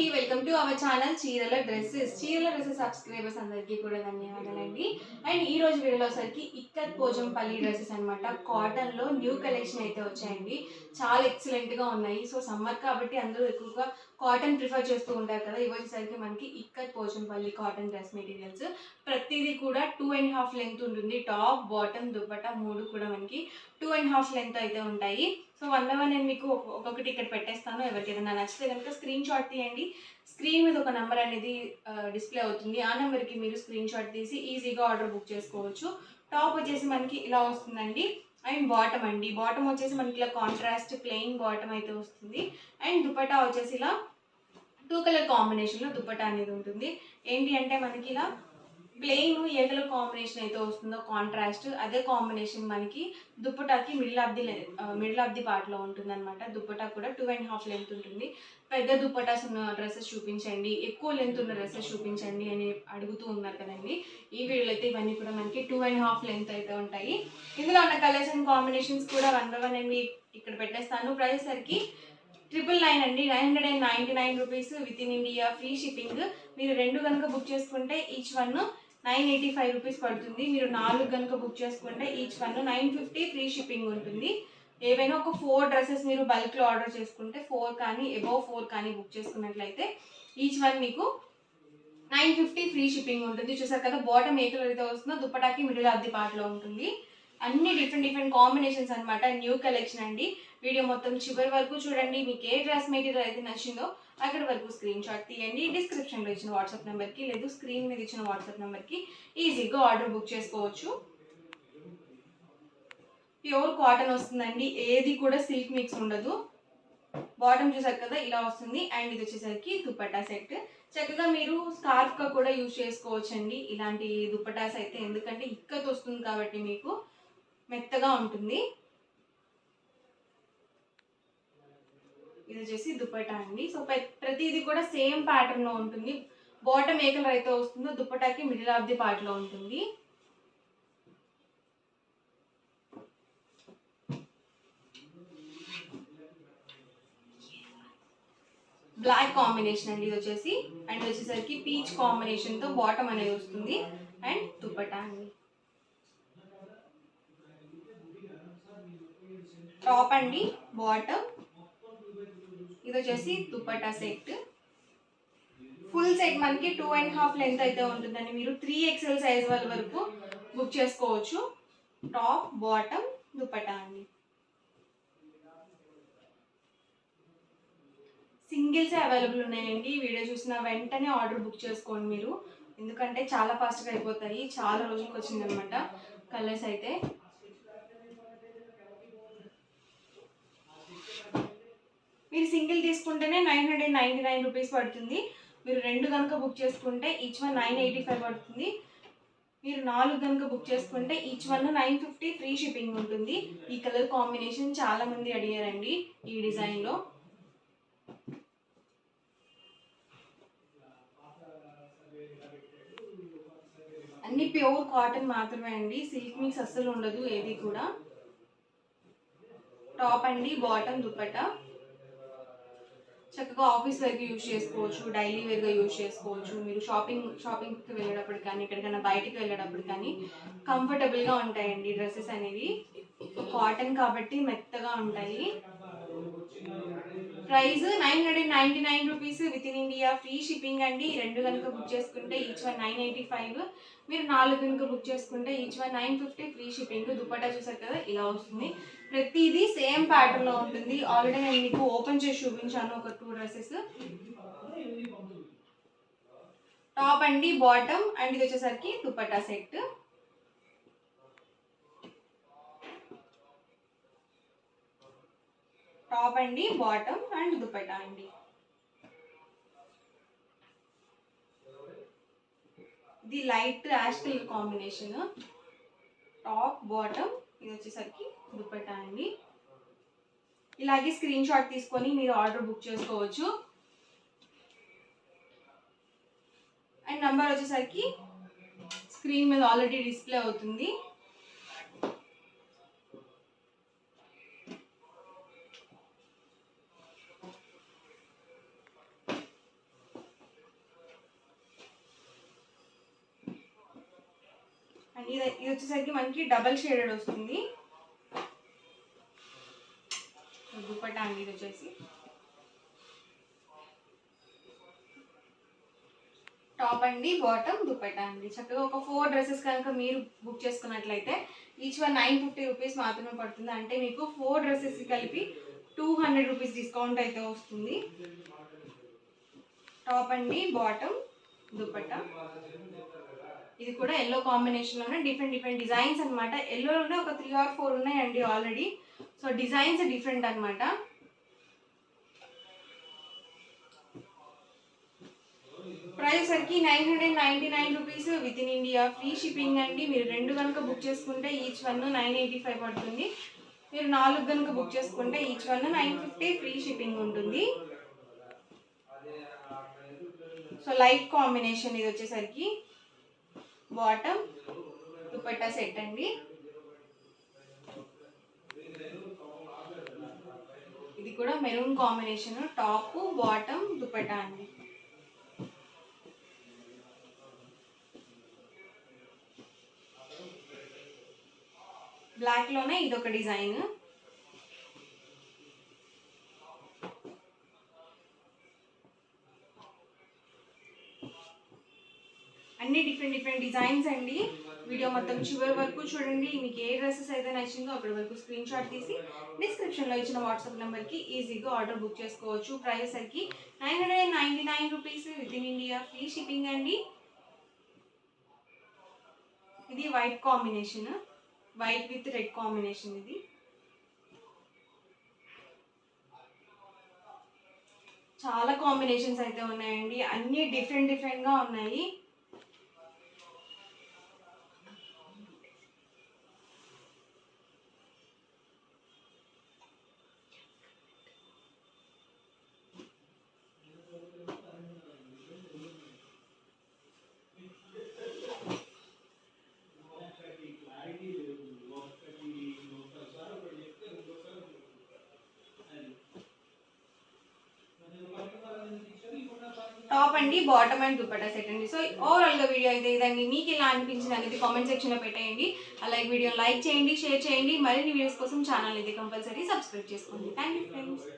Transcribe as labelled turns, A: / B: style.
A: అండి, welcome to our channel చీరల dresses subscribers అందరికీ కూడా ధన్యవాదాలండి. అండ్ ఈ రోజు వీడియోలో సరికి ఇక్కత్ పోచంపల్లి డ్రెస్సెస్ అనమాట. కాటన్ లో న్యూ కలెక్షన్ అయితే వచ్చాయండి. చాలా ఎక్సలెంట్ గా ఉన్నాయి. సో సమ్మర్ కాబట్టి అందరూ ఎక్కువగా కాటన్ ప్రిఫర్ చేస్తూ ఉంటారు కదా. ఇవి వచ్చేసరికి మనకి ikat Pochampally cotton dress materials. ప్రతిదీ కూడా 2.5 లెంత్ ఉంటుంది. టాప్ బాటమ్ దుపట్టా మూడు కూడా మనకి 2.5 లెంత్ అయితే ఉంటాయి. సో వన్ బై వన్ నేను మీకు ఒక్కొక్కటి ఇక్కడ పెట్టేస్తాను. ఎవరికైనా నచ్చితే కనుక స్క్రీన్ షాట్ తీయండి. స్క్రీన్ మీద ఒక నెంబర్ అనేది డిస్ప్లే అవుతుంది. ఆ నెంబర్కి మీరు స్క్రీన్ షాట్ తీసి ఈజీగా ఆర్డర్ బుక్ చేసుకోవచ్చు. టాప్ వచ్చేసి మనకి ఇలా వస్తుందండి. అండ్ బాటమ్ అండి, బాటమ్ వచ్చేసి మనకి ఇలా కాంట్రాస్ట్ ప్లెయిన్ బాటమ్ అయితే వస్తుంది. అండ్ దుపట్టా వచ్చేసి ఇలా 2 కలర్ కాంబినేషన్లో దుపట్టా అనేది ఉంటుంది. ఏంటి అంటే మనకి ఇలా ప్లెయిన్ ఏ కలర్ కాంబినేషన్ అయితే వస్తుందో కాంట్రాస్ట్, అదే కాంబినేషన్ మనకి దుప్పటాకి మిడిల్ ఆఫ్ ది పార్ట్లో ఉంటుంది అనమాట. దుప్పటా కూడా 2.5 లెంత్ ఉంటుంది. పెద్ద దుప్పటాస్ ఉన్న డ్రెస్సెస్ చూపించండి, ఎక్కువ లెంత్ ఉన్న డ్రెస్సెస్ చూపించండి అని అడుగుతూ ఉన్నారు కదండి. ఈ వీడియోలో అయితే ఇవన్నీ కూడా మనకి 2.5 లెంత్ అయితే ఉంటాయి. ఇందులో ఉన్న కలర్స్ అండ్ కాంబినేషన్స్ కూడా వన్ బై వన్ నేను ఇక్కడ పెట్టేస్తాను. ప్రైస్ సరికి 999 అండి, 999 rupees with in India, free shipping. మీరు 2 కనుక బుక్ చేసుకుంటే ఈచ్ వన్ 985 రూపీస్ పడుతుంది. మీరు 4 కనుక బుక్ చేసుకుంటే ఈచ్ వన్ 950 ఫ్రీ షిప్పింగ్ ఉంటుంది. ఏవైనా ఒక 4 డ్రెస్సెస్ మీరు బల్క్లో ఆర్డర్ చేసుకుంటే 4 కానీ అబౌవ్ 4 కానీ బుక్ చేసుకున్నట్లయితే ఈచ్ వన్ మీకు 950 ఫ్రీ షిప్పింగ్ ఉంటుంది. చూసారు కదా, బాటమ్ ఏ కలర్ అయితే వస్తుందో దుప్పటాకి మిడిల్ ఆఫ్ ది పార్ట్లో ఉంటుంది. అన్ని డిఫరెంట్ కాంబినేషన్స్ అనమాట. న్యూ కలెక్షన్ అండి. వీడియో మొత్తం చివరి వరకు చూడండి. మీకు ఏ డ్రెస్ మెటీరియల్ అయితే నచ్చిందో అక్కడ వరకు స్క్రీన్ షాట్ తీయండి. డిస్క్రిప్షన్లో ఇచ్చిన వాట్సాప్ నెంబర్కి లేదు స్క్రీన్ మీద ఇచ్చిన వాట్సాప్ నెంబర్కి ఈజీగా ఆర్డర్ బుక్ చేసుకోవచ్చు. ప్యూర్ కాటన్ వస్తుందండి, ఏది కూడా సిల్క్ మిక్స్ ఉండదు. బాటమ్ చూసారు కదా ఇలా వస్తుంది. అండ్ ఇది వచ్చేసరికి దుపట్టా సెట్. చక్కగా మీరు స్కార్ఫ్గా కూడా యూజ్ చేసుకోవచ్చండి ఇలాంటి దుపట్టాస్ అయితే, ఎందుకంటే ఇక్కత్ వస్తుంది కాబట్టి మీకు మెత్తగా ఉంటుంది. ఇది వచ్చేసి దుపట్టా అండి. సో ప్రతిదీ కూడా సేమ్ ప్యాటర్న్ లో ఉంటుంది. బాటమ్ ఏ కలర్ అయితే వస్తుందో దుపట్టాకి మిడిల్ ఆఫ్ ది పార్ట్ లో ఉంటుంది. బ్లాక్ కాంబినేషన్ అండి ఇది వచ్చేసి. అండ్ వచ్చేసరికి పీచ్ కాంబినేషన్ తో బాటమ్ అనేది వస్తుంది. అండ్ దుపట్టా అండి, టాప్ అండి, బాటమ్. ఇది వచ్చేసి దుపట్టా సెట్. ఫుల్ సెట్ మనకి 2.5 లెంత్ అయితే ఉంటుందండి. మీరు 3XL సైజ్ వాళ్ళ వరకు బుక్ చేసుకోవచ్చు. టాప్ బాటమ్ దుపట్టా అండి. సింగిల్స్ అవైలబుల్ ఉన్నాయండి. వీడియో చూసిన వెంటనే ఆర్డర్ బుక్ చేసుకోండి మీరు, ఎందుకంటే చాలా ఫాస్ట్గా అయిపోతాయి. చాలా రోజులకు వచ్చిందనమాట కలర్స్ అయితే. మీరు సింగిల్ తీసుకుంటేనే 999 రూపీస్ పడుతుంది. మీరు 2 కనుక బుక్ చేసుకుంటే ఈచ్ వన్ 985 పడుతుంది. మీరు 4 కనుక బుక్ చేసుకుంటే ఈచ్ వన్ 950 ఫ్రీ షిప్పింగ్ ఉంటుంది. ఈ కలర్ కాంబినేషన్ చాలా మంది అడిగారండి ఈ డిజైన్లో. అన్ని ప్యూర్ కాటన్ మాత్రమే అండి, సిల్క్ మిక్స్ అస్సలు ఉండదు ఏది కూడా. టాప్ అండి, బాటమ్ దుపట్టా. చక్కగా ఆఫీస్ వేర్కి యూజ్ చేసుకోవచ్చు, డైలీ వేర్గా యూజ్ చేసుకోవచ్చు. మీరు షాపింగ్కి వెళ్ళేటప్పుడు కానీ ఎక్కడికైనా బయటికి వెళ్ళేటప్పుడు కానీ కంఫర్టబుల్గా ఉంటాయండి డ్రెస్సెస్ అనేవి. కాటన్ కాబట్టి మెత్తగా ఉంటాయి. Price 999 rupees with in India, free shipping అండి. 2 కనుక బుక్ చేసుకుంటే ఈచ్ వన్ 985. మీరు 4 కనుక బుక్ చేసుకుంటే each one 950 free shipping. Dupatta చూసారు కదా ఇలా వస్తుంది. ప్రతిదీ సేమ్ ప్యాటర్న్ లో ఉంటుంది. ఆల్రెడీ నేను మీకు ఓపెన్ చేసి చూపించాను ఒక 2 డ్రెస్సెస్. టాప్ అండి, బాటమ్. అండ్ ఇది వచ్చేసరికి దుపట్టా సెట్. టాప్ అండి, బాటమ్ అండ్ దుపట్టా అండి. ఇది light ash colour combination. Top bottom, ఇది వచ్చేసరికి దుపట్టా అండి. ఇలాగే స్క్రీన్ షాట్ తీసుకొని మీరు ఆర్డర్ బుక్ చేసుకోవచ్చు. అండ్ నంబర్ వచ్చేసరికి స్క్రీన్ మీద ఆల్రెడీ డిస్ప్లే అవుతుంది. అండ్ ఇది వచ్చేసరికి మనకి డబల్ షేడెడ్ వస్తుంది. దుపట్టా అండి ఇది వచ్చేసి టాప్ అండి, బాటమ్, దుపట్టా అండి. చక్కగా ఒక 4 డ్రెస్సెస్ కనుక మీరు బుక్ చేసుకున్నట్లయితే ఈచ్ వన్ 950 రూపీస్ మాత్రమే పడుతుంది. అంటే మీకు 4 డ్రెస్సెస్ కలిపి 200 రూపీస్ డిస్కౌంట్ అయితే వస్తుంది. టాప్ అండి, బాటమ్, దుపట్టా. ఇది కూడా ఎల్లో కాంబినేషన్లోనే డిఫరెంట్ డిజైన్స్ అనమాట. ఎల్లోలోనే ఒక 3 or 4 ఉన్నాయండి ఆల్రెడీ. సో డిజైన్స్ డిఫరెంట్ అనమాట. ప్రైస్ సరికి 999 rupees with in India, free shipping అండి. మీరు 2 కనుక బుక్ చేసుకుంటే ఈచ్ వన్ 985 పడుతుంది. మీరు 4 కనుక బుక్ చేసుకుంటే ఈచ్ వన్ 950 ఫ్రీ షిప్పింగ్ ఉంటుంది. సో లైట్ కాంబినేషన్ ఇది వచ్చేసరికి బాటమ్, దుపట్టా సెట్ అండి. ఇది కూడా maroon combination, top, bottom, dupatta అండి. బ్లాక్ లోనే ఇదొక డిజైన్. అన్ని డిఫరెంట్ డిజైన్స్ అండి. వీడియో మొత్తం చివరి వరకు చూడండి. మీకు ఏ డ్రెస్సెస్ అయితే నచ్చిందో అక్కడి వరకు స్క్రీన్ షాట్ తీసి డిస్క్రిప్షన్లో ఇచ్చిన వాట్సాప్ నెంబర్కి ఈజీగా ఆర్డర్ బుక్ చేసుకోవచ్చు. ప్రైస్ సరికి 999 rupees with in India, free shipping అండి. ఇది white combination, white with red combination. ఇది చాలా కాంబినేషన్స్ అయితే ఉన్నాయండి. అన్ని డిఫరెంట్గా ఉన్నాయి. టాప్ అండి, బాటమ్ అండ్ దుపట్టా సెట్ అండి. సో ఓవరాల్గా వీడియో అయితే ఇదండి. మీకు ఇలా అనిపించింది అనేది కామెంట్ సెక్షన్లో పెట్టేయండి. అలాగే వీడియో లైక్ చేయండి, షేర్ చేయండి. మరిన్ని వీడియోస్ కోసం ఛానల్ అయితే కంపల్సరీ సబ్స్క్రైబ్ చేసుకోండి. Thank you friends.